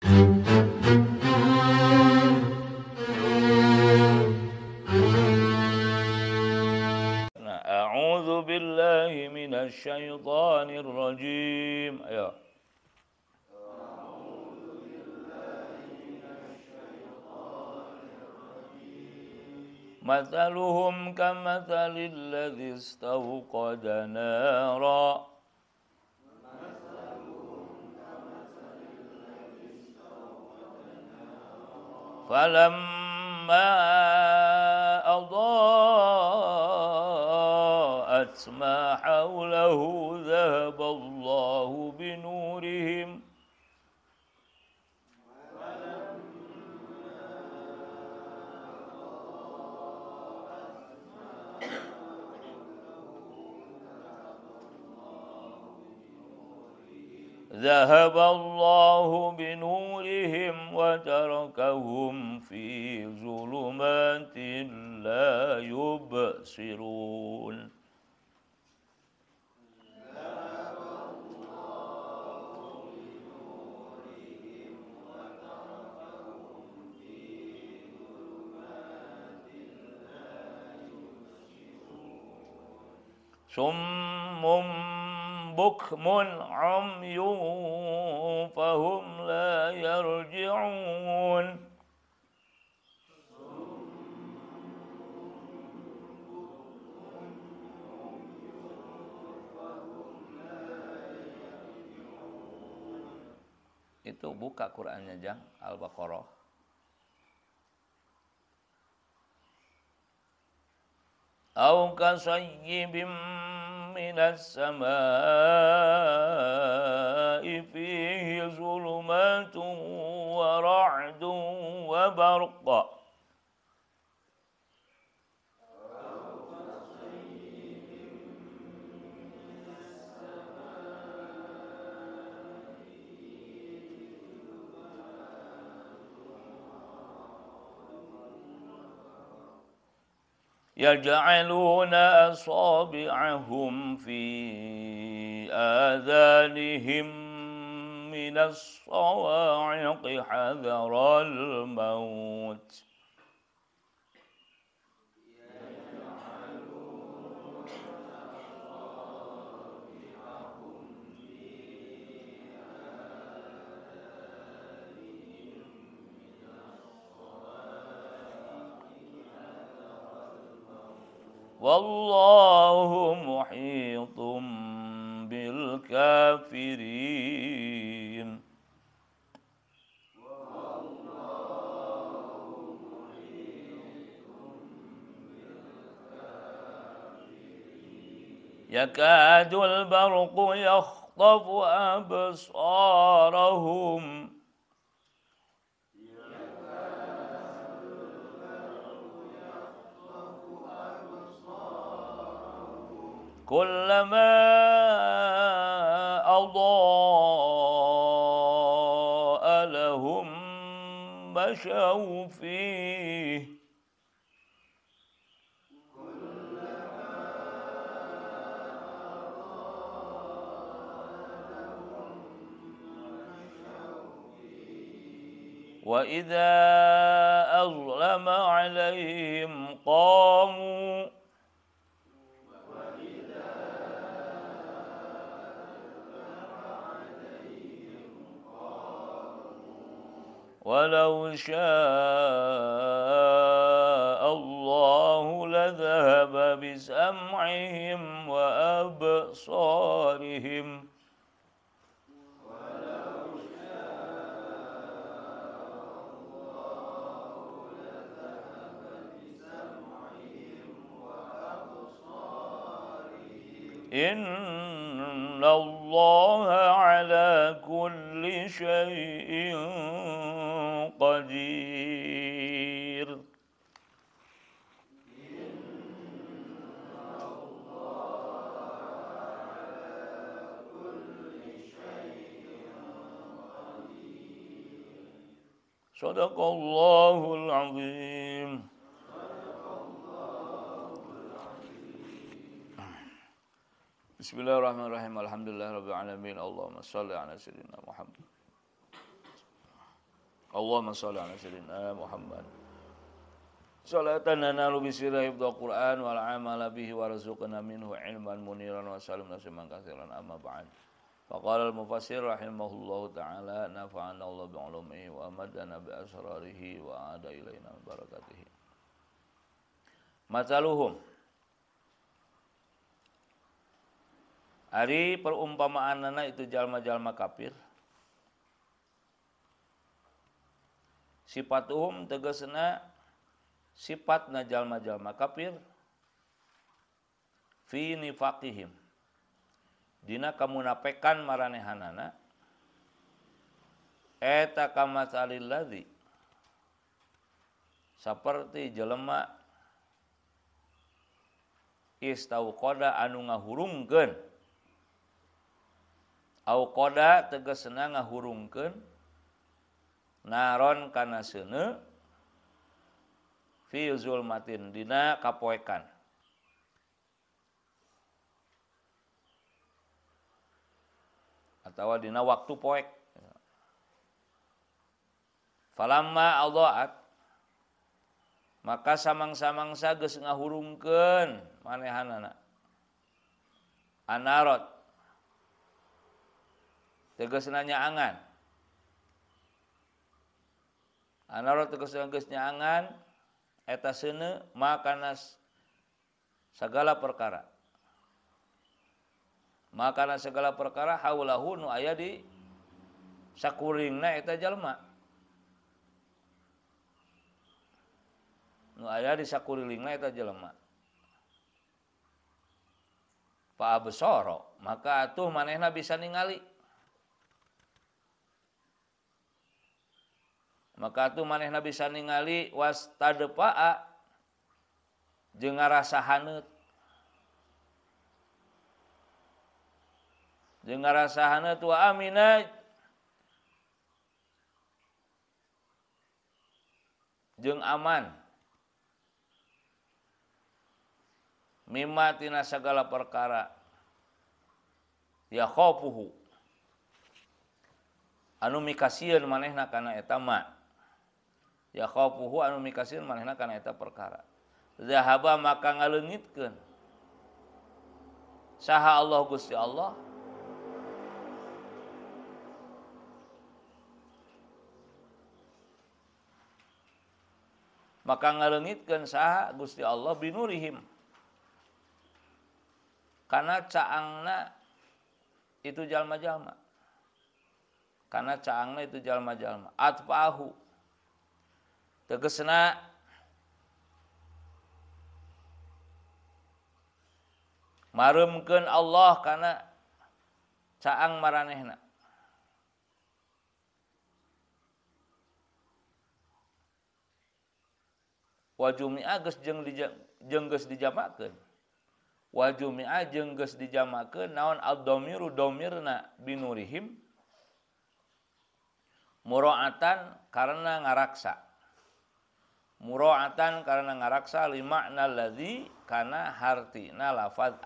A'udzu billahi minasy syaithanir rajim. Ayo. Mathaluhum kamathalil ladzi istawqada nara. Falamma adaa'at ma hawlahu dhahaballahu binurihim ذهب الله بنورهم وتركهم في ظلمات لا يبصرون صم بكم عمي فهم لا يرجعون Itu buka Qur'annya, Jang, Al-Baqarah. Au kasayyibim minas samaa'i fihi zulumatun wa ra'dun wa barqa. يجعلون أصابعهم في آذانهم من الصواعق حذر الموت والله محيط بالكافرين يكاد البرق يخطف أبصارهم كلما أضاء لهم مشوا فيه وإذا أظلم عليهم قاموا ولو شاء الله لذهب بسمعهم وأبصارهم إن الله على كل شيء قدير صدق الله العظيم. Bismillahirrahmanirrahim. Alhamdulillahirabbil alamin. Allahumma shalli ala sayyidina Muhammad. Allahumma shalli ala sayyidina Muhammad. Salatan nanalu bisirra hifdzal Qur'an wal amala bihi warzuqna minhu ilman muniran wa salim nasiman katsiran amma ba'd. Faqala al-mufassir rahimahullahu ta'ala nafa'ana Allah bi'ulumihi wa amadana bi asrarihi wa ada ilaina barakatihi. Matsaluhum ari perumpamaanana itu jalma-jalma kafir. Sifatuhum tegasna sifatna jalma-jalma kafir fi nifaqihim dina kamunapekan maranehanana eta kamatsalil ladzi saperti jelema istauqada anu ngahurungkeun au qada tegasna ngahurungkeun naron kana seuneu fi zulmatin dina kapoekan atawa dina waktu poek. Falamma adhaat maka samang-samangsa geus ngahurungkeun manehanana anarot tegasna nyaangan anarot tegasna geus nyaangan eta seuneu makana segala perkara haulahu nu aya di sakuringna eta jalma fa absara maka atuh manehna bisa ningali wastadpa'a jeung ngarasa haneut wa amina jeung aman mimma tina sagala perkara ya khaufuhu anu mikasieun manehna kana eta ma ya khaufuhu anu mikasieun manehna kana eta perkara zahaba maka ngaleungitkeun saha Allah Gusti Allah saha Gusti Allah binurihim kana caangna itu jalma-jalma atfahu tegasna maremkeun Allah kana caang maranehna wa jumi'a geus dijamakeun naon ad-dhamiru dhamirna binurihim mura'atan karena ngaraksa limakna alladzi kana hartina lafaz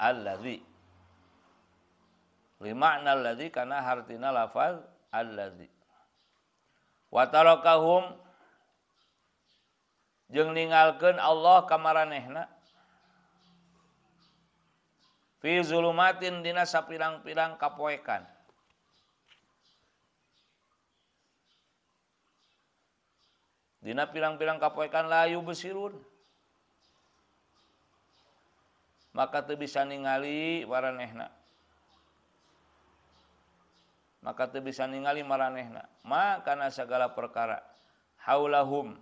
alladzi wa tarakahum jeung ninggalkeun Allah ka maranehna fi zulumatin dina sapirang-pirang kapoekan layu besirun maka teu bisa ningali maranehna makana sagala perkara haulahum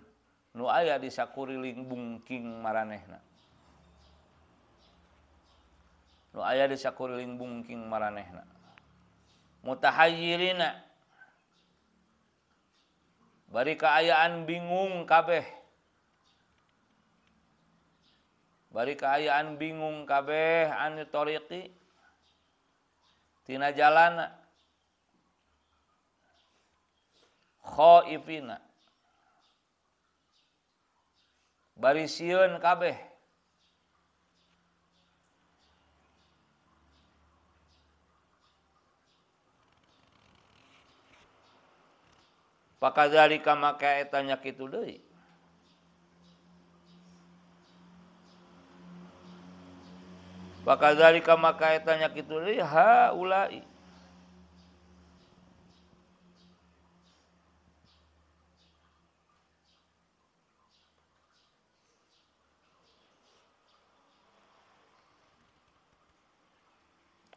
nu aya di sakuriling bungking maranehna mutahayyirina bari kaayaan bingung kabeh anu tariqi tina jalana khaifina bari sieun kabeh Pakadzalika maka eta nya kitu deui. Pakadzalika maka eta nya kitu deui haulai.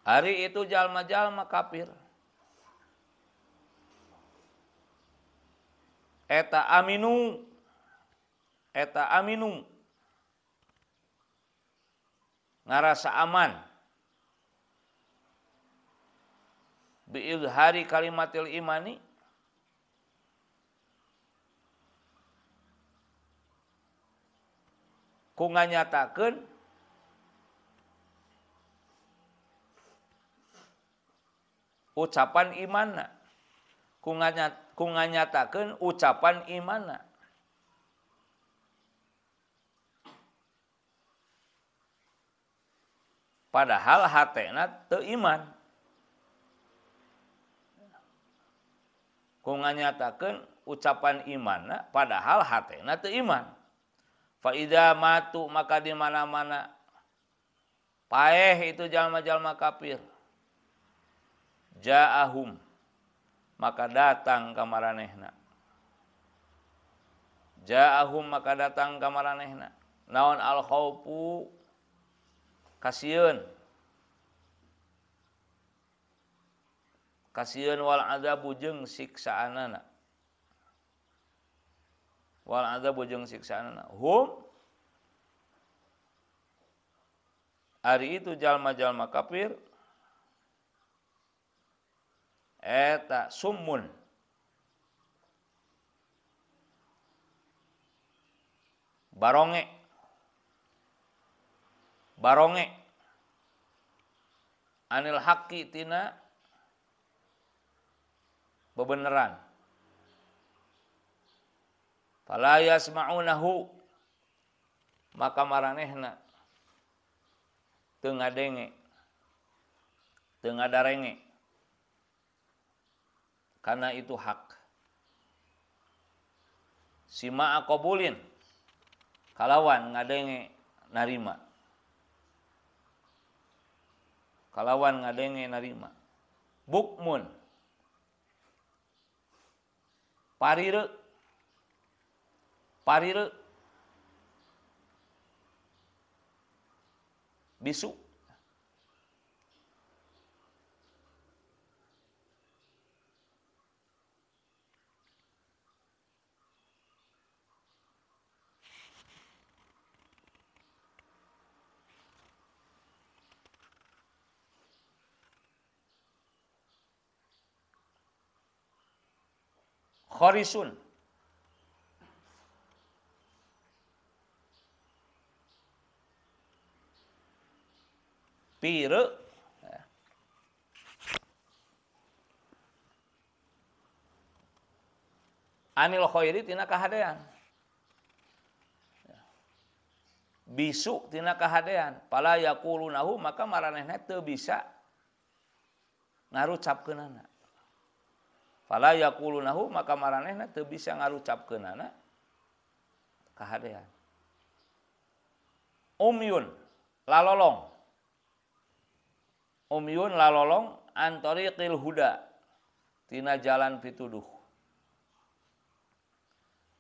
Hari itu jalma-jalma kafir. Eta aminu ngarasa aman biizhari kalimatil imani ku nganyatakeun ucapan imanna, ku nganyatakeun ucapan imanna. Padahal hatena teu iman. Ku nganyatakeun ucapan imanna padahal hatena teu iman. Fa idza matu maka di mana-mana paeh itu jalma-jalma kafir. Ja'ahum maka datang ka maranehna. Ja'ahum maka datang ka maranehna. Naon al khaufu kasieun. Kasieun wal adzabu jeung siksaanana. Wal adzabu jeung siksaanana. Hum ari itu jalma-jalma kafir eta summun baronge anil haqqi tina bebeneran. Fala yasma'unahu maka maranehna teu ngadenge teu ngadarenge karena itu hak. Sima'a qabulin kalawan ngadenge narima. Kalawan ngadenge narima. Bukmun parire bisu. Kharisun pire anil khairi tina kahadean. Bisu tina kahadean. Pala yaqulunahu maka maranehna teu bisa ngarucapkeunana. Fala yaqulunahu maka maranehna teu bisa ngarucapkeunana kahadean. Umyun lalolong antariqil huda tina jalan pituduh.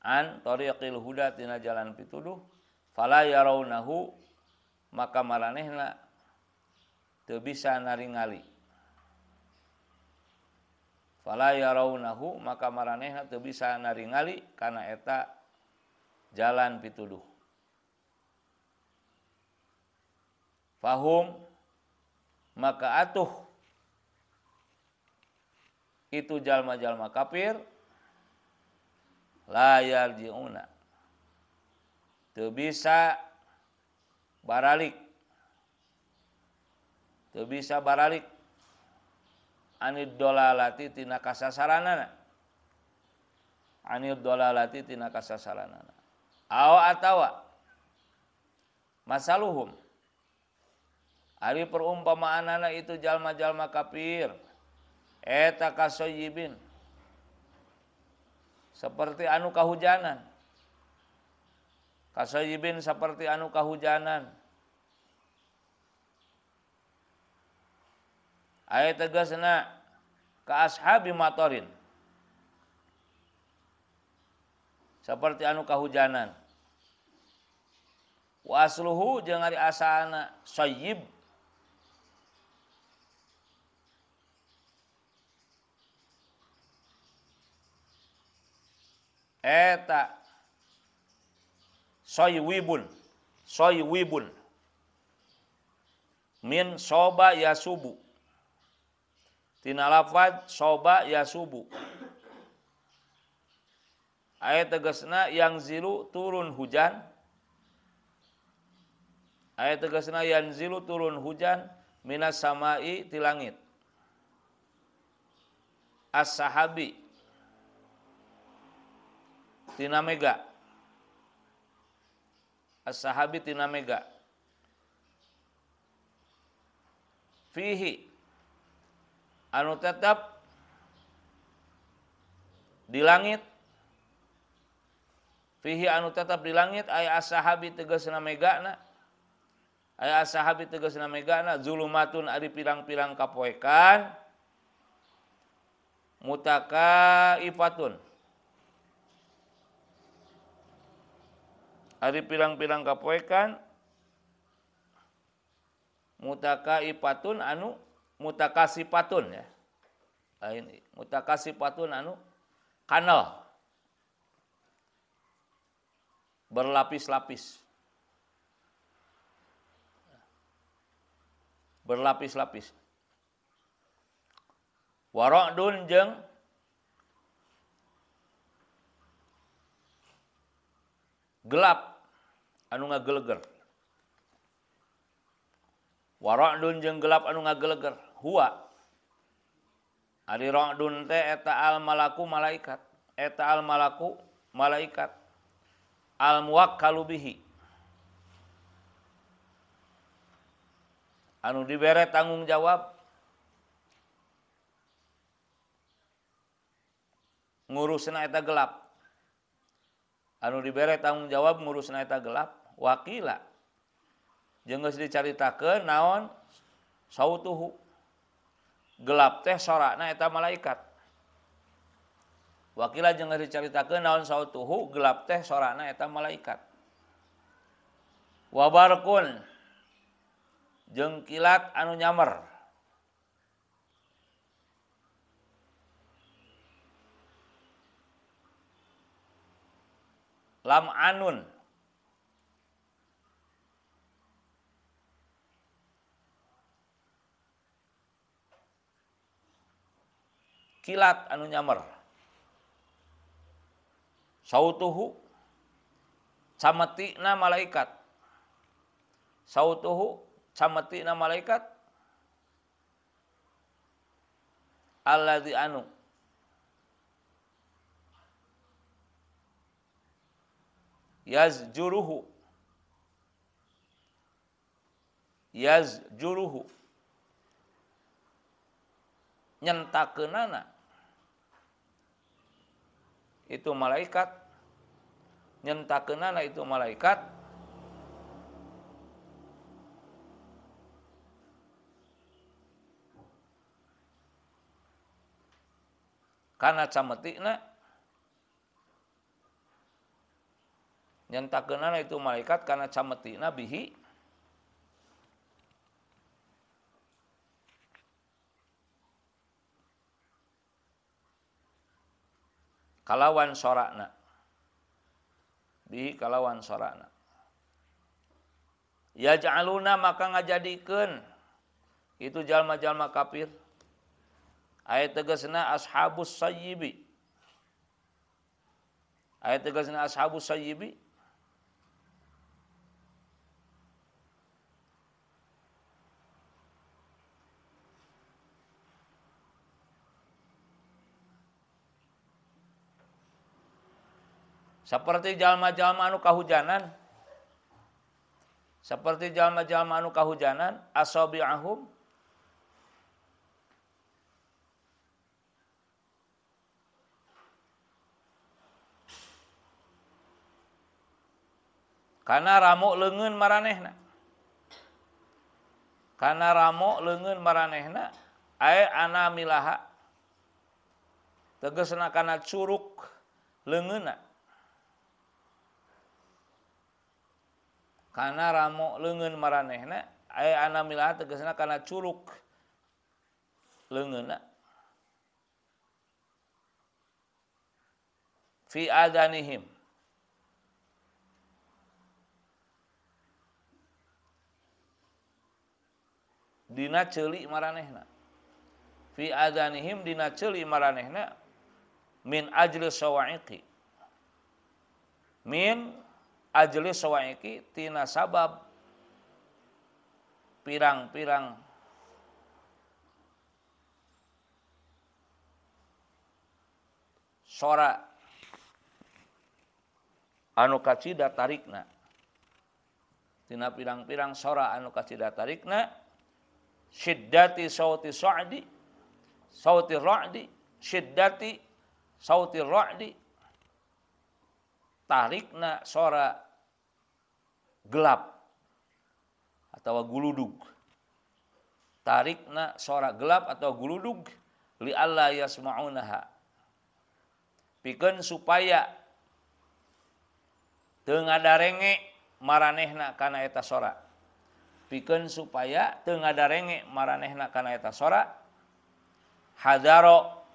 Antariqil huda tina jalan pituduh. Fala yarawnahu maka maranehna teu bisa naringali. Fala yarawnahu maka maranehna teu bisa naringali kana eta jalan pituduh. Fahum maka atuh itu jalma-jalma kafir la yarji'una teu bisa baralik anid dolalati tina kasasaranana aw atawa masaluhum ari perumpamaanana itu jalma-jalma kafir eta kasoyibin seperti anu kahujanan. Kasayibin seperti anu kahujanan. Aya tegasna ka ashabi matorin. Seperti anu kahujanan. Wa asluhu jeung ari asalna sayyib. Eta soywibun min soba yasubu tina lafaz soba yasubu aya tegasna yang zilu turun hujan aya tegasna yang zilu turun hujan minas samai ti langit as-sahabi tina mega as-sahabi tina mega fihi anu tetap di langit fihi anu tetap di langit aya as-sahabi tegasna megana aya as-sahabi tegasna megana zulumatun ari pirang-pirang kapoekan mutakaifatun ari pirang-pirang kapoekan mutakaifatun anu mutakasifatun ya. Lain mutakasifatun anu kanal berlapis-lapis. Berlapis-lapis. Waradun jeung gelap anu ngageleger. Waradun jeung gelap anu ngageleger. Huwa ari ra'dun teh eta al malaku malaikat. Eta al malaku malaikat. Al muwakkalu bihi. Anu dibere tanggung jawab ngurusna eta gelap. Anu dibere tanggung jawab ngurusna eta gelap wakila jeung geus dicaritakeun naon sautuhu gelap teh sorakna eta malaikat wakila jeung geus dicaritakeun naon sautuhu gelap teh sorakna eta malaikat wabarkun jeung kilat anu nyamer lam anun kilat anu nyamer sautuhu cametina malaikat sautuhu cametina malaikat alladzi anu yazjuruhu nyentakeunana itu malaikat nyentakeunana itu malaikat kana cametina nyentakeunana itu malaikat kana cametina bihi kalawan sorakna bihi kalawan sorakna yaj'aluna maka ngajadikeun itu jalma-jalma kafir ayat tegasna ashabus sayyibi ayat tegasna ashabus sayyibi seperti jalma-jalma anu kahujanan seperti jalma-jalma anu kahujanan asabi'ahum Kana ramo leungeun maranehna. Kana ramo leungeun maranehna ae anamilaha. Tegasna kana curug leungeunna. Kana ramo leungeun maranehna ae anamilaha tegasna kana curug leungeunna. Fi adanihim. Dina ceuli maranehna. Fi adanihim dina ceuli maranehna min ajli sawa'iqi. Min ajli sawa'iqi tina sabab pirang-pirang sora anu kacida tarikna. Tina pirang-pirang sora anu kacida tarikna syiddati sauti sa'di sauti ra'di syiddati sauti ra'di tarikna sora gelap atau guludug. Tarikna sora gelap atau guludug li alla yasma'unaha. Pikeun supaya teu ngadarenge maranehna kana eta sora. Pikeun supaya teu ngadarenge maranehna kana eta sora. Hadaro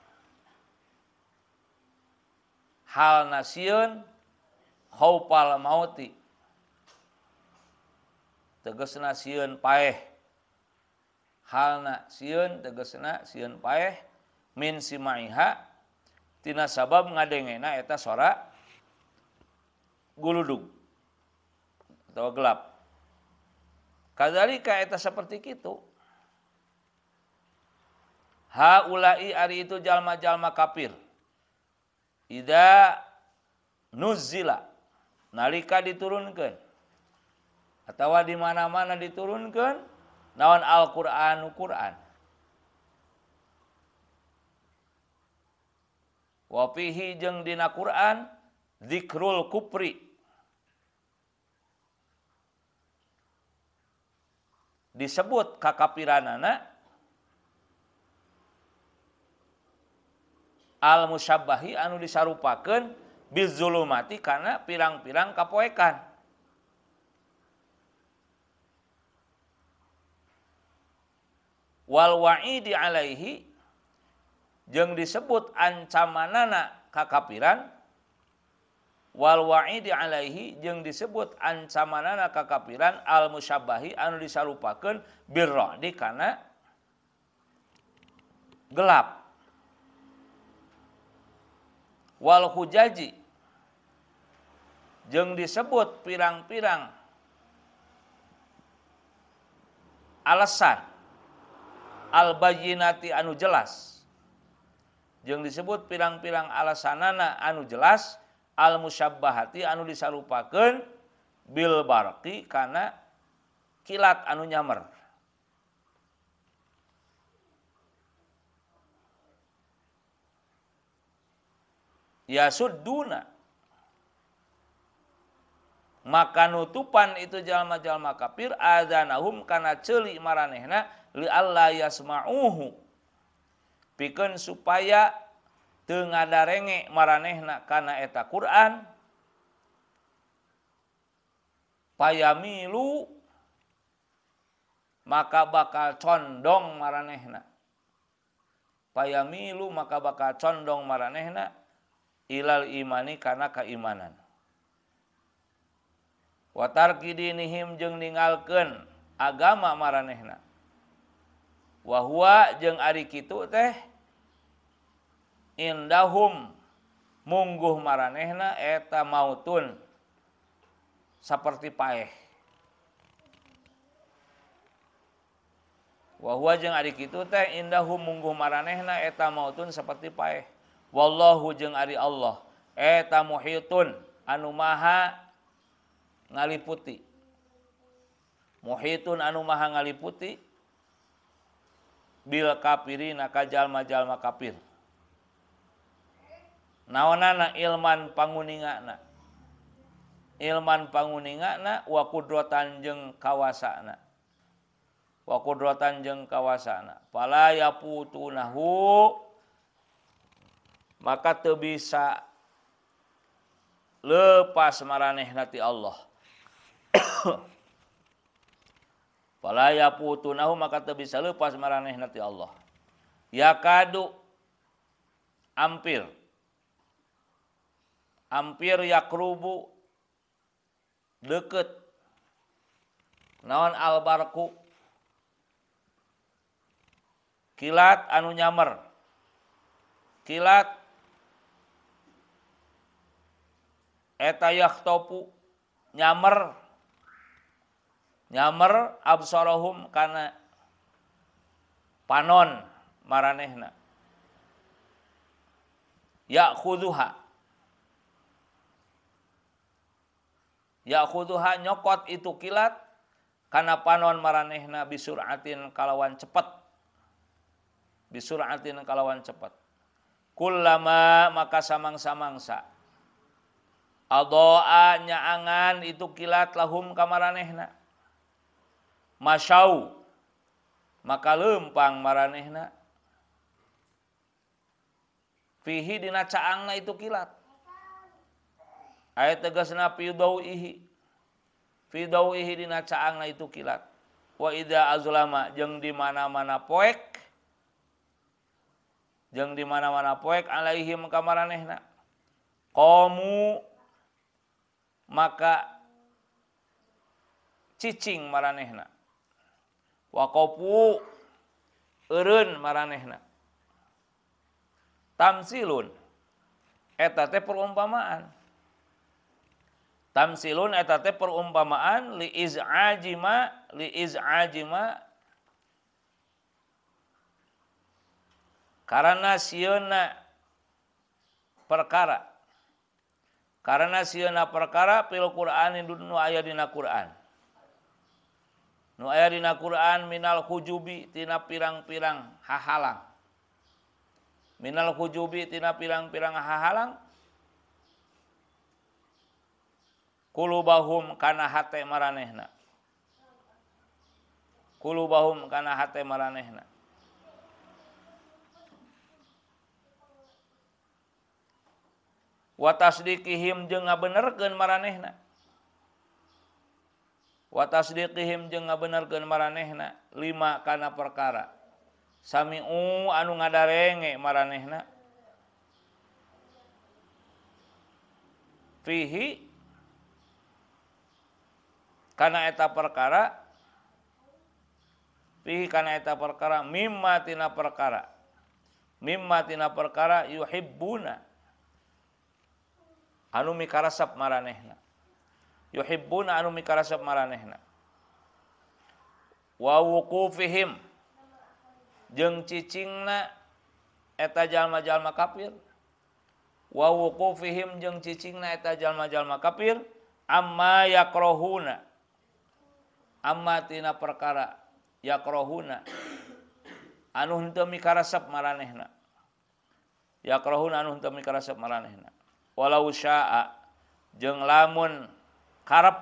hal nasieun khaufal mauti. Tegasna sieun paeh. Halna sieun tegasna sieun paeh min simaiha tina sabab ngadengena eta sora guludug atau gelap. Kadzalika eta saperti kitu. Haulai ari itu jalma-jalma kafir. Ida nuzila nalika diturunkeun atawa di mana-mana diturunkeun naon Al-Qur'an Qur'an. Wa fihi jeung dina Qur'an zikrul kufri. Disebut kakafiranana al-musyabbahi anu disarupakeun bizulumati kana pirang-pirang kapoekan. Wal wa'idi alaihi jeung disebut ancamanana kakafiran. Wal wa'idi alaihi jeung disebut ancamanana kakafiran al musyabbahi anu disarupakeun birra'di kana gelap. Wal hujaji jeung disebut pirang-pirang alasan al bayyinati anu jelas. Jeung disebut pirang-pirang alasanana anu jelas al musyabbahati anu disarupakeun bil barqi kana kilat anu nyamer. Yasudduna maka nutupan itu jalma-jalma kafir adzanahum kana ceuli maranehna li alla yasma'uhu pikeun supaya teu ngadarenge maranehna kana eta Qur'an payamilu maka bakal condong maranehna payamilu maka bakal condong maranehna ilal imani kana keimanan wa tarki dinihim jeung ninggalkeun agama maranehna wa huwa jeung ari kitu teh indahum mungguh maranehna eta mautun saperti paeh. Wa huwa jeung ari kitu teh indahum mungguh maranehna eta mautun saperti paeh. Wallahu jeung ari Allah eta muhitun anu maha ngaliputi. Muhitun anu maha ngaliputi bil kafirina ka jalma-jalma kafir. Naonana ilman panguningana ilman panguningana wa qudratan jeung kawasana. Wa qudratan jeung kawasana. Fala yaputunahu maka teu bisa lepas maranehna ti Allah. Fala yaputunahu maka teu bisa lepas maranehna ti Allah. Yakadu hampir yakrubu deket naon albarku kilat anu nyamer kilat eta yakhtopu nyamer absarahum kana panon maranehna Ya'khudhuha nyokot itu kilat kana panon maranehna bisuratin kalawan cepet. Kullama maka samang-samangsa adoa nyaangan itu kilat lahum ka maranehna. Masyau maka lempang maranehna. Fihi dina caangna itu kilat. Ayat tegasna fi dau'ihi dina caangna itu kilat. Wa idza azlama jeung di mana-mana poek alaihim ka maranehna. Qamu maka cicing maranehna. Wa qafu eureun maranehna. Tamsilun eta teh perumpamaan. Li iz'ajima karena sieuna perkara fil Qur'an nu aya dina Qur'an. Nu aya dina Qur'an minal hujubi tina pirang-pirang hahalang. Kulubahum kana hate maranehna. Wa tasdiqihim jeung ngabenerkeun maranehna. Lima kana perkara. Sami'u anu ngadarenge maranehna. Fihi kana eta perkara mimma tina perkara yuhibbuna anu mikarasep maranehna. Wa wuqufihim jeung cicingna eta jalma-jalma kafir. Amma tina perkara yakrohuna anu henteu mikarasep maranehna. Walau syaa jeung lamun karep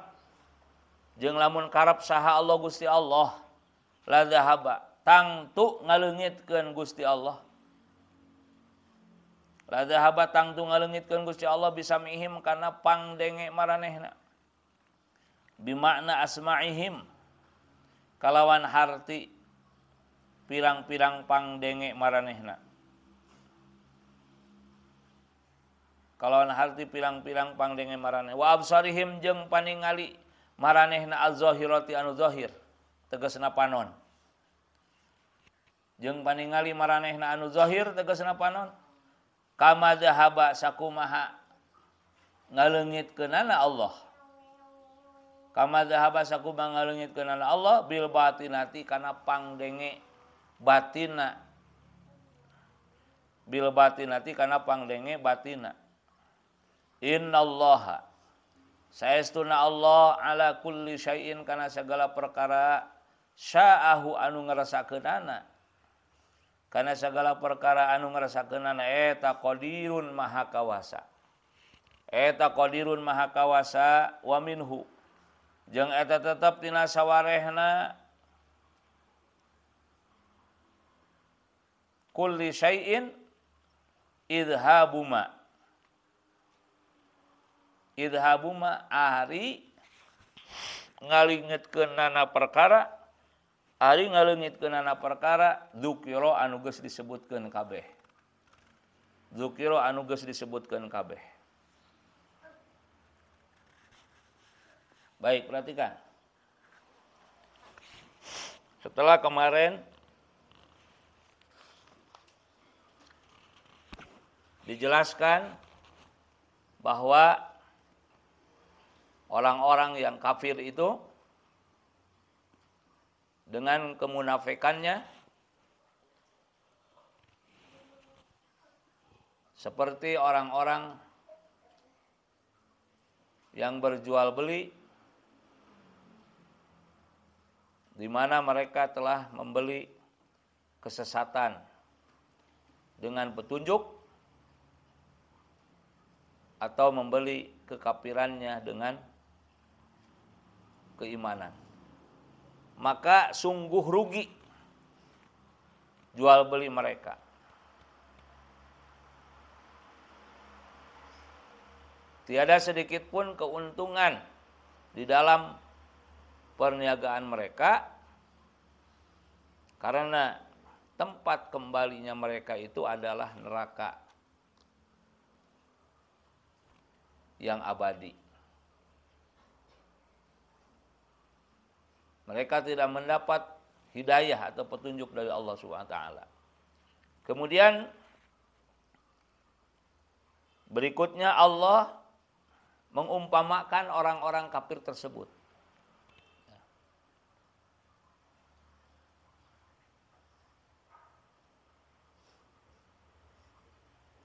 saha Allah Gusti Allah la zahaba tangtu ngaleungitkeun Gusti Allah. Bisa mihim kana pangdenge maranehna. Bimakna asma'ihim kalawan harti pirang-pirang pangdenge maranehna. Wa absarihim jeung paningali maranehna az-zahirati anu zahir tegasna panon. Kama zahaba sakumaha ngaleungitkeunana Allah. Bil batinati kana pangdenge batina. Innallaha saestuna Allah ala kulli syai'in kana sagala perkara sya'ahu anu ngarasakeunana. Eta qadirun maha kawasa. eta qadirun maha kawasa wa minhu jeung eta tetep tina sawarehna kulli syai'in idhabuma ari ngaleungitkeunana perkara dzukira anu geus disebutkeun kabeh. Baik, perhatikan. Setelah kemarin dijelaskan bahwa orang-orang yang kafir itu dengan kemunafikannya seperti orang-orang yang berjual beli, di mana mereka telah membeli kesesatan dengan petunjuk atau membeli kekafirannya dengan keimanan. Maka sungguh rugi jual beli mereka. Tiada sedikit pun keuntungan di dalam perniagaan mereka, karena tempat kembalinya mereka itu adalah neraka yang abadi. Mereka tidak mendapat hidayah atau petunjuk dari Allah Subhanahu wa taala. Kemudian berikutnya Allah mengumpamakan orang-orang kafir tersebut.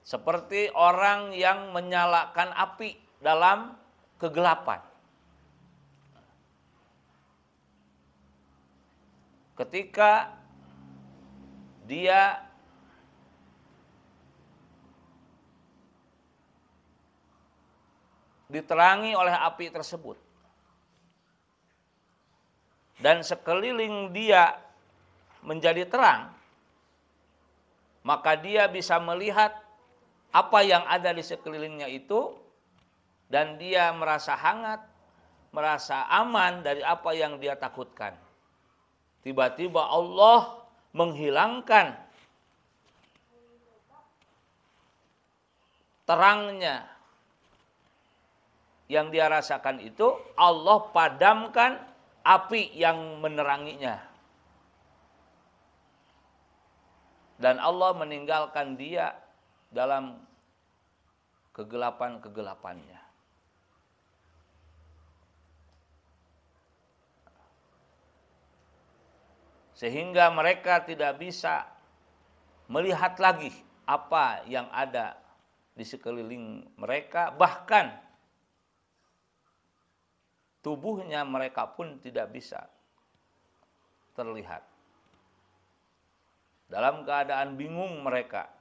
Seperti orang yang menyalakan api dalam kegelapan. Ketika dia diterangi oleh api tersebut dan sekeliling dia menjadi terang, maka dia bisa melihat apa yang ada di sekelilingnya itu, dan dia merasa hangat, merasa aman dari apa yang dia takutkan. Tiba-tiba Allah menghilangkan terangnya yang dia rasakan itu, Allah padamkan api yang meneranginya. Dan Allah meninggalkan dia dalam kegelapan-kegelapannya. Sehingga mereka tidak bisa melihat lagi apa yang ada di sekeliling mereka, bahkan tubuhnya mereka pun tidak bisa terlihat. Dalam keadaan bingung mereka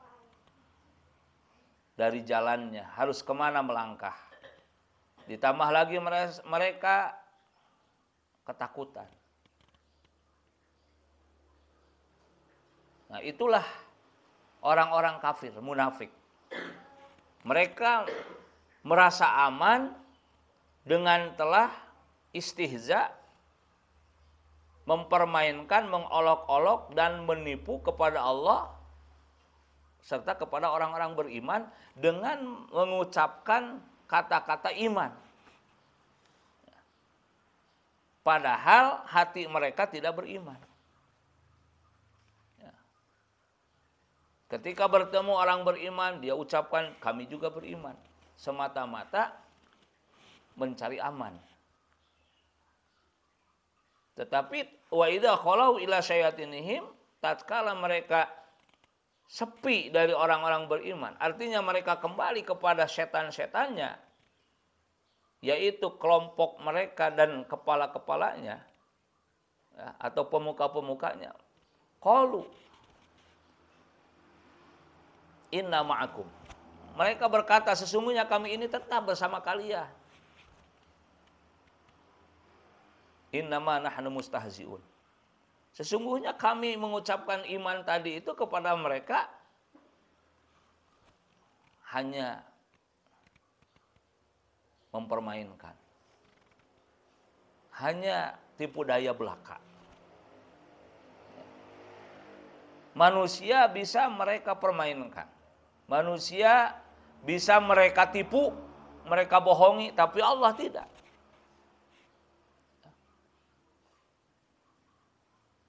dari jalannya, harus kemana melangkah. Ditambah lagi mereka ketakutan. Nah, itulah orang-orang kafir, munafik. Mereka merasa aman dengan telah istihza, mempermainkan, mengolok-olok dan menipu kepada Allah serta kepada orang-orang beriman dengan mengucapkan kata-kata iman. Padahal hati mereka tidak beriman. Ketika bertemu orang beriman, dia ucapkan kami juga beriman. Semata-mata mencari aman. Tetapi wa idza khalau ila syayatinihim, tatkala mereka sepi dari orang-orang beriman, artinya mereka kembali kepada setan-setannya, yaitu kelompok mereka dan kepala-kepalanya, ya, atau pemuka-pemukanya, qalu inna ma'akum, Mereka berkata, sesungguhnya kami ini tetap bersama kalian. Innama nahnu mustahzi'un. Sesungguhnya kami mengucapkan iman tadi itu kepada mereka hanya mempermainkan. Hanya tipu daya belaka. Manusia bisa mereka permainkan. Manusia bisa mereka tipu, mereka bohongi, tapi Allah tidak.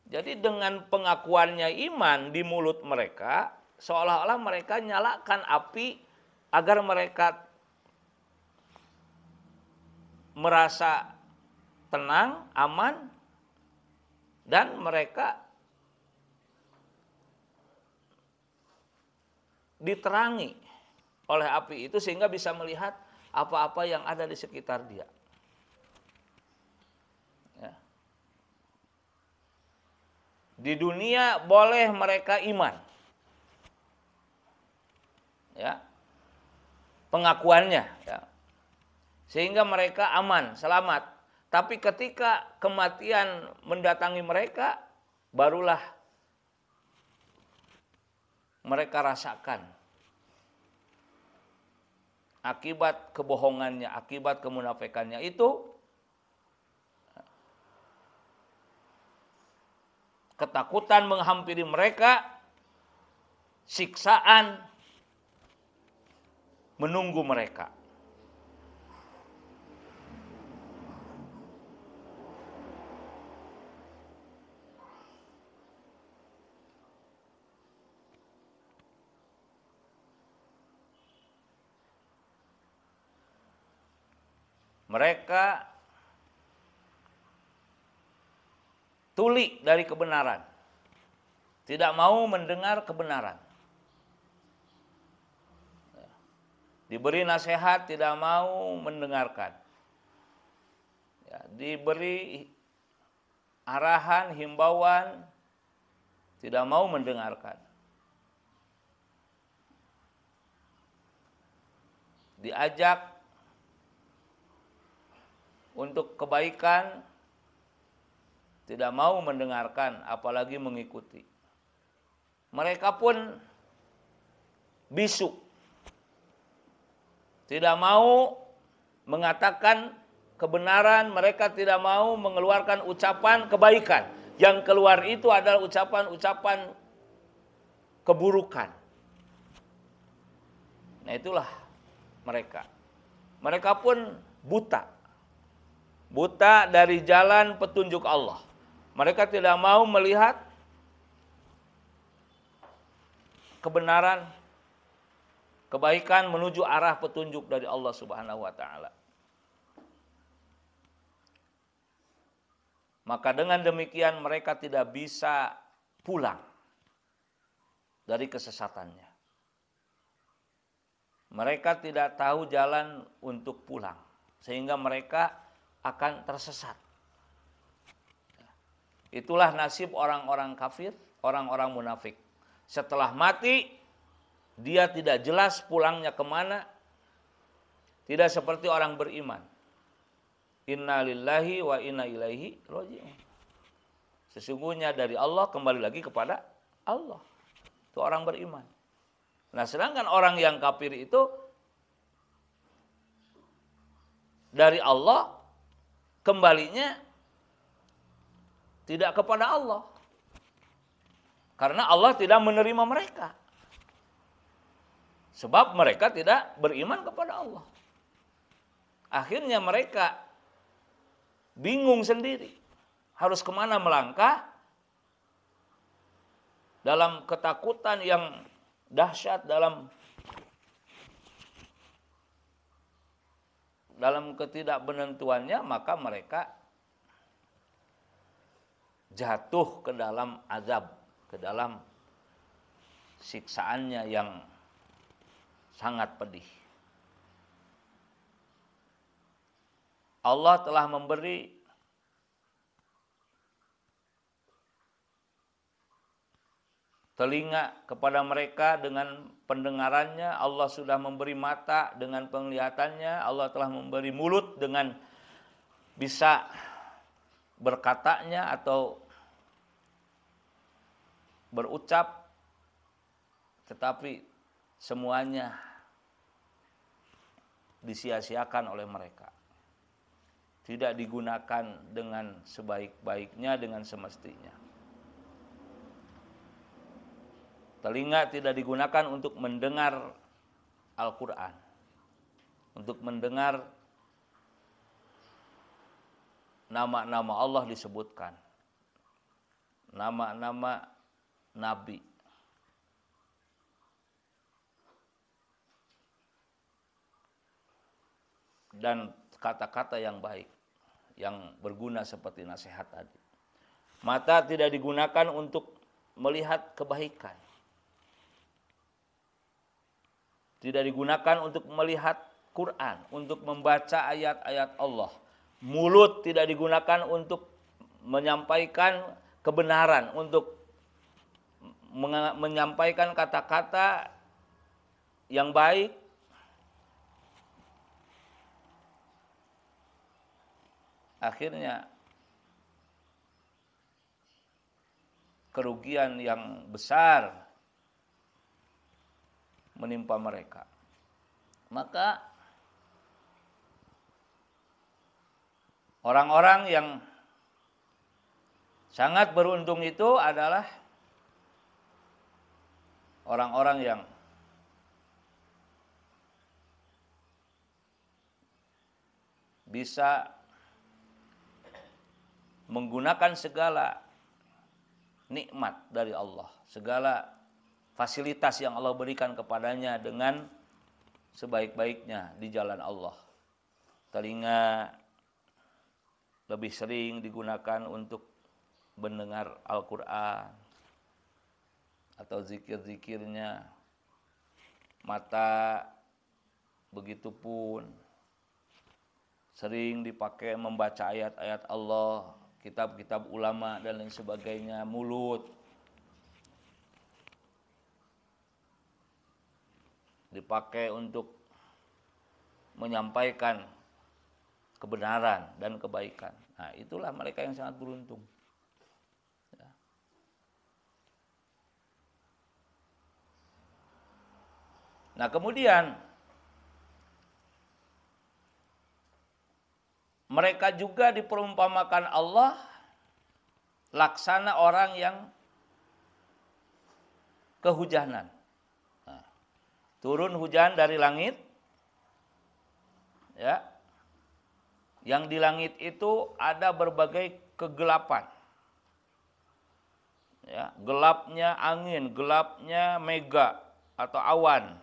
Jadi dengan pengakuannya iman di mulut mereka, seolah-olah mereka nyalakan api agar mereka merasa tenang, aman, dan mereka diterangi oleh api itu sehingga bisa melihat apa-apa yang ada di sekitar dia. Ya. Di dunia boleh mereka iman. Ya. Pengakuannya, ya. Sehingga mereka aman, selamat. Tapi ketika kematian mendatangi mereka, barulah mereka rasakan akibat kebohongannya, akibat kemunafikannya itu ketakutan menghampiri mereka, siksaan menunggu mereka. Mereka tuli dari kebenaran. Tidak mau mendengar kebenaran. Diberi nasihat tidak mau mendengarkan. Ya, diberi arahan, himbauan tidak mau mendengarkan. Diajak untuk kebaikan tidak mau mendengarkan, apalagi mengikuti. Mereka pun bisu. Tidak mau mengatakan kebenaran, mereka tidak mau mengeluarkan ucapan kebaikan. Yang keluar itu adalah ucapan-ucapan keburukan. Nah, itulah mereka. Mereka pun buta. Buta dari jalan petunjuk Allah. Mereka tidak mau melihat kebenaran, kebaikan menuju arah petunjuk dari Allah Subhanahu wa taala. Maka dengan demikian mereka tidak bisa pulang dari kesesatannya. Mereka tidak tahu jalan untuk pulang, sehingga mereka akan tersesat. Itulah nasib orang-orang kafir, orang-orang munafik. Setelah mati, dia tidak jelas pulangnya kemana. Tidak seperti orang beriman. Inna lillahi wa inna ilaihi raji'un. Sesungguhnya dari Allah, kembali lagi kepada Allah. Itu orang beriman. Nah, sedangkan orang yang kafir itu dari Allah, kembalinya tidak kepada Allah. Karena Allah tidak menerima mereka. Sebab mereka tidak beriman kepada Allah. Akhirnya mereka bingung sendiri. Harus kemana melangkah dalam ketakutan yang dahsyat, dalam ketidakmenentuannya, maka mereka jatuh ke dalam azab, ke dalam siksaannya yang sangat pedih. Allah telah memberi telinga kepada mereka dengan pendengarannya, Allah sudah memberi mata dengan penglihatannya, Allah telah memberi mulut dengan bisa berkatanya atau berucap, tetapi semuanya disia-siakan oleh mereka. Tidak digunakan dengan sebaik-baiknya, dengan semestinya. Telinga tidak digunakan untuk mendengar Al-Quran, untuk mendengar nama-nama Allah disebutkan, nama-nama Nabi. Dan kata-kata yang baik, yang berguna seperti nasihat tadi. Mata tidak digunakan untuk melihat kebaikan. Tidak digunakan untuk melihat Quran, untuk membaca ayat-ayat Allah. Mulut tidak digunakan untuk menyampaikan kebenaran, untuk menyampaikan kata-kata yang baik. Akhirnya kerugian yang besar menimpa mereka. Maka orang-orang yang sangat beruntung itu adalah orang-orang yang bisa menggunakan segala nikmat dari Allah, segala fasilitas yang Allah berikan kepadanya dengan sebaik-baiknya di jalan Allah. Telinga lebih sering digunakan untuk mendengar Al-Quran atau zikir-zikirnya. Mata begitupun sering dipakai membaca ayat-ayat Allah, kitab-kitab ulama dan lain sebagainya. Mulut dipakai untuk menyampaikan kebenaran dan kebaikan. Nah, itulah mereka yang sangat beruntung. Ya. Nah, kemudian mereka juga diperumpamakan Allah laksana orang yang kehujanan. Nah, turun hujan dari langit, ya. Yang di langit itu ada berbagai kegelapan. Ya, gelapnya angin, gelapnya mega atau awan.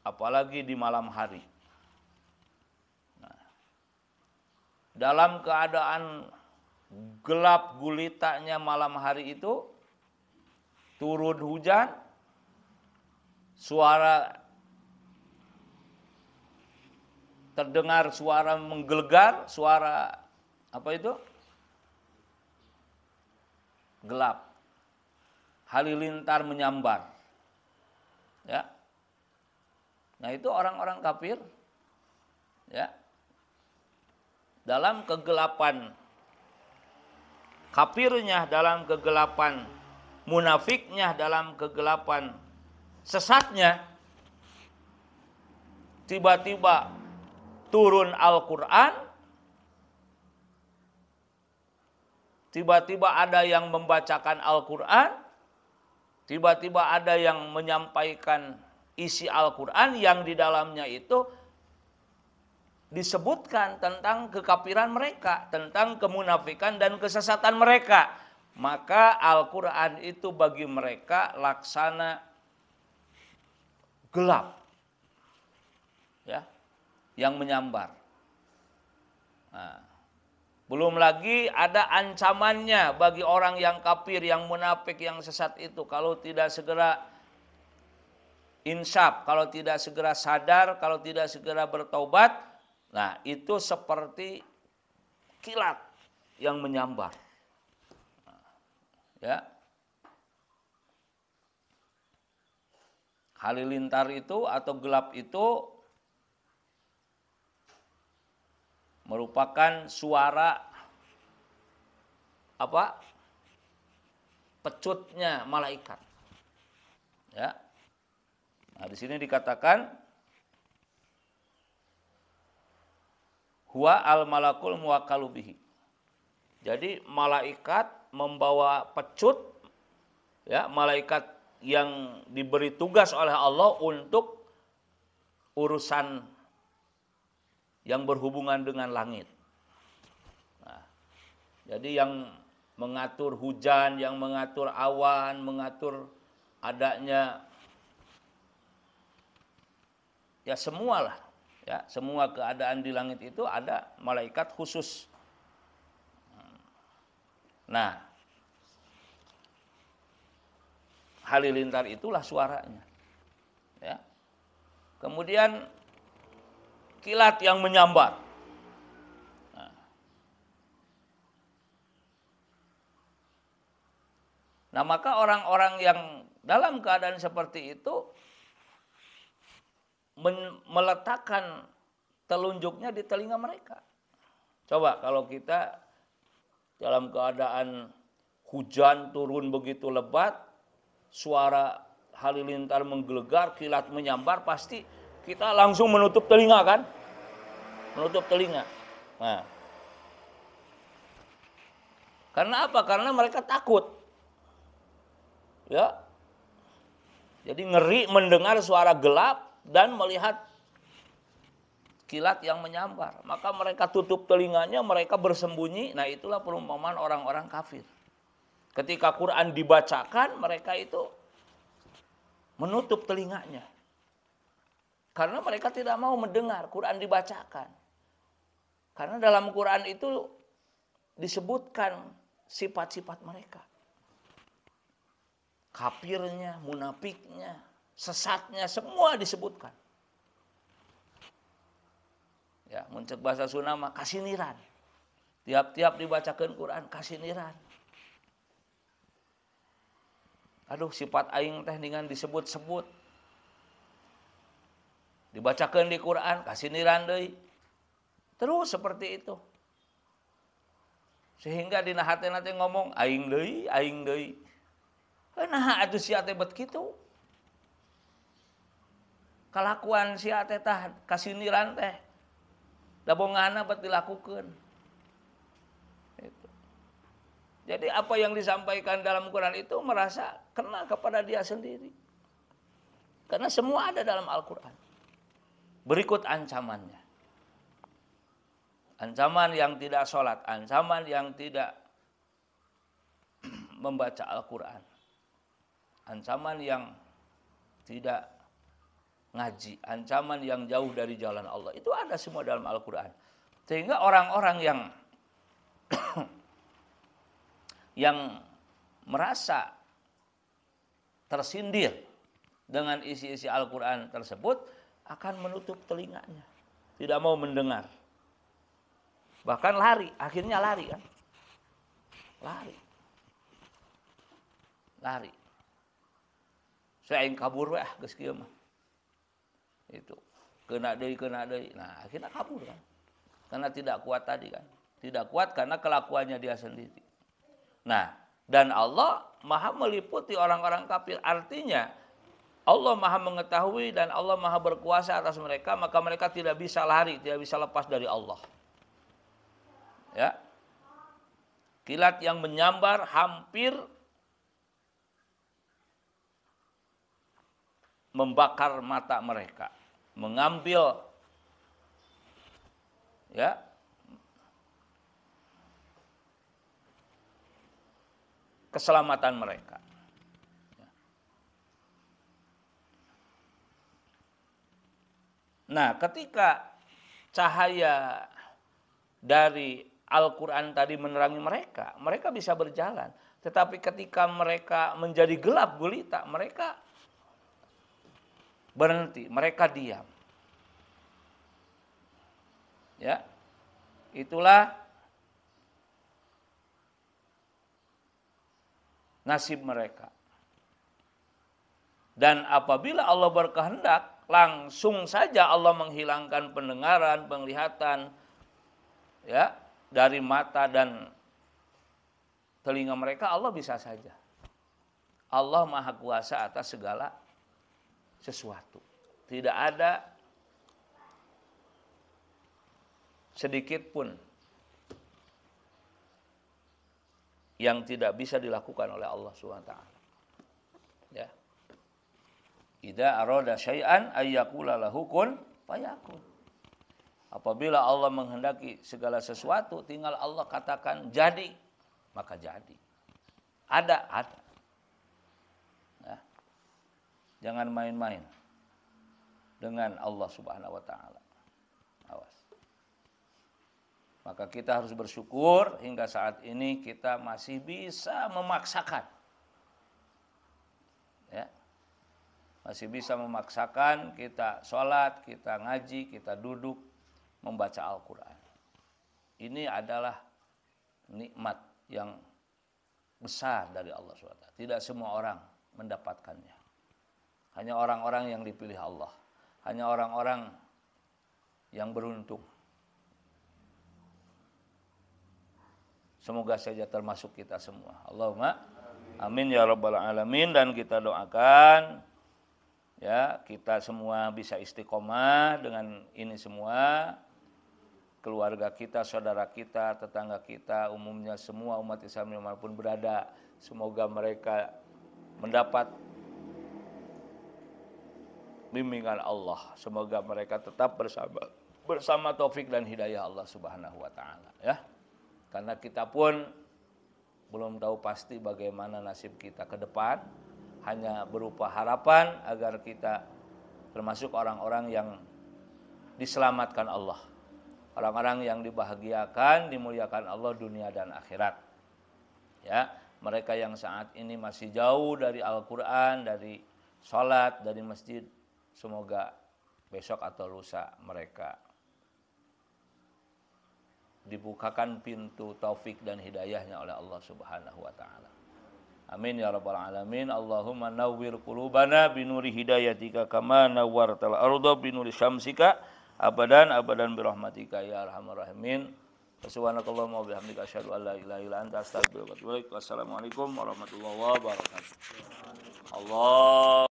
Apalagi di malam hari. Dalam keadaan gelap gulitanya malam hari itu, turun hujan, terdengar suara menggelegar, suara apa itu? Gelap. Halilintar menyambar. Ya. Nah, itu orang-orang kafir, ya. Dalam kegelapan kafirnya, dalam kegelapan munafiknya, dalam kegelapan sesatnya, tiba-tiba turun Al-Quran, tiba-tiba ada yang membacakan Al-Quran, tiba-tiba ada yang menyampaikan isi Al-Quran yang di dalamnya itu disebutkan tentang kekafiran mereka, tentang kemunafikan dan kesesatan mereka. Maka Al-Quran itu bagi mereka laksana gelap, ya, yang menyambar. Nah, belum lagi ada ancamannya bagi orang yang kafir, yang munafik, yang sesat itu. Kalau tidak segera insyaf, kalau tidak segera sadar, kalau tidak segera bertaubat, nah, itu seperti kilat yang menyambar. Ya, Halilintar itu atau gelap itu merupakan suara apa? Pecutnya malaikat. Ya. Nah, di sini dikatakan huwa al malakul muwakkalu bihi. Jadi malaikat membawa pecut, ya, malaikat yang diberi tugas oleh Allah untuk urusan yang berhubungan dengan langit. Nah, jadi yang mengatur hujan, yang mengatur awan, mengatur adanya ya semualah, ya semua keadaan di langit itu ada malaikat khusus. Nah, halilintar itulah suaranya. Ya. Kemudian kilat yang menyambar. Nah, maka orang-orang yang dalam keadaan seperti itu meletakkan telunjuknya di telinga mereka. Coba kalau kita dalam keadaan hujan turun begitu lebat, suara halilintar menggelegar, kilat menyambar, pasti kita langsung menutup telinga kan? Menutup telinga. Nah, karena apa? Karena mereka takut. Ya. Jadi ngeri mendengar suara gelap dan melihat kilat yang menyambar. Maka mereka tutup telinganya, mereka bersembunyi. Nah, itulah perumpamaan orang-orang kafir. Ketika Quran dibacakan, mereka itu menutup telinganya. Karena mereka tidak mau mendengar Quran dibacakan. Karena dalam Quran itu disebutkan sifat-sifat mereka. Kafirnya, munafiknya, sesatnya, semua disebutkan. Ya, muncul bahasa Sunda mah kasiniran. Tiap-tiap dibacakan Quran kasiniran. Aduh, sifat aing teh dengan disebut-sebut. Dibacakan di Quran kasiniran deui. Terus seperti itu. Sehingga dina hatena teh ngomong aing deui, aing deui. Nah, atuh sia teh bet kitu. Kalakuan sia teh tah kasiniran teh dabongana bet dilakukeun. Itu. Jadi apa yang disampaikan dalam Quran itu merasa kena kepada dia sendiri. Karena semua ada dalam Al-Quran. Berikut ancamannya. Ancaman yang tidak sholat, ancaman yang tidak membaca Al-Quran. Ancaman yang tidak ngaji, ancaman yang jauh dari jalan Allah. Itu ada semua dalam Al-Quran. Sehingga orang-orang yang merasa tersindir dengan isi-isi Al-Quran tersebut akan menutup telinganya. Tidak mau mendengar. Bahkan lari, akhirnya lari kan. Lari. Saya ingin kabur weh, geus kieu mah. Itu kena deui. Nah, akhirnya kabur kan. Karena tidak kuat tadi kan. Tidak kuat karena kelakuannya dia sendiri. Nah, dan Allah Maha meliputi orang-orang kafir. Artinya Allah Maha mengetahui dan Allah Maha berkuasa atas mereka, maka mereka tidak bisa lari, tidak bisa lepas dari Allah. Ya. Kilat yang menyambar hampir membakar mata mereka. Mengambil ya keselamatan mereka. Nah, ketika cahaya dari Al-Quran tadi menerangi mereka, mereka bisa berjalan. Tetapi ketika mereka menjadi gelap gulita, mereka berhenti, mereka diam. Ya, itulah nasib mereka. Dan apabila Allah berkehendak, langsung saja Allah menghilangkan pendengaran, penglihatan, ya, dari mata dan telinga mereka. Allah bisa saja. Allah Maha Kuasa atas segala sesuatu. Tidak ada sedikit pun yang tidak bisa dilakukan oleh Allah Subhanahu wa taala. Ya. Idza arada syai'an ayyaqula lahu kun fayakun. Apabila Allah menghendaki segala sesuatu, tinggal Allah katakan jadi, maka jadi. Ada. Ya. Jangan main-main dengan Allah Subhanahu wa taala. Awas. Maka kita harus bersyukur hingga saat ini kita masih bisa memaksakan. Ya. Masih bisa memaksakan kita sholat, kita ngaji, kita duduk, membaca Al-Quran. Ini adalah nikmat yang besar dari Allah SWT. Tidak semua orang mendapatkannya. Hanya orang-orang yang dipilih Allah. Hanya orang-orang yang beruntung. Semoga saja termasuk kita semua. Allahumma amin ya rabbal alamin. Dan kita doakan ya kita semua bisa istiqomah dengan ini semua. Keluarga kita, saudara kita, tetangga kita, umumnya semua umat Islam dimanapun berada. Semoga mereka mendapat bimbingan Allah. Semoga mereka tetap bersama taufik dan hidayah Allah Subhanahu wa taala, ya. Karena kita pun belum tahu pasti bagaimana nasib kita ke depan, hanya berupa harapan agar kita termasuk orang-orang yang diselamatkan Allah. Orang-orang yang dibahagiakan, dimuliakan Allah dunia dan akhirat. Ya, mereka yang saat ini masih jauh dari Al-Qur'an, dari salat, dari masjid, semoga besok atau lusa mereka dibukakan pintu taufik dan hidayahnya oleh Allah Subhanahu wa taala. Amin ya rabbal alamin. Allahumma nawwir qulubana binuri hidayatika kama nawwartal arda binuri syamsika abadan birahmatika ya arhamar rahimin. Subhanakallahumma wa bihamdika asyhadu an la ilaha illa anta astaghfiruka wa atubu ilaik. Wassalamualaikum warahmatullahi wabarakatuh. Allah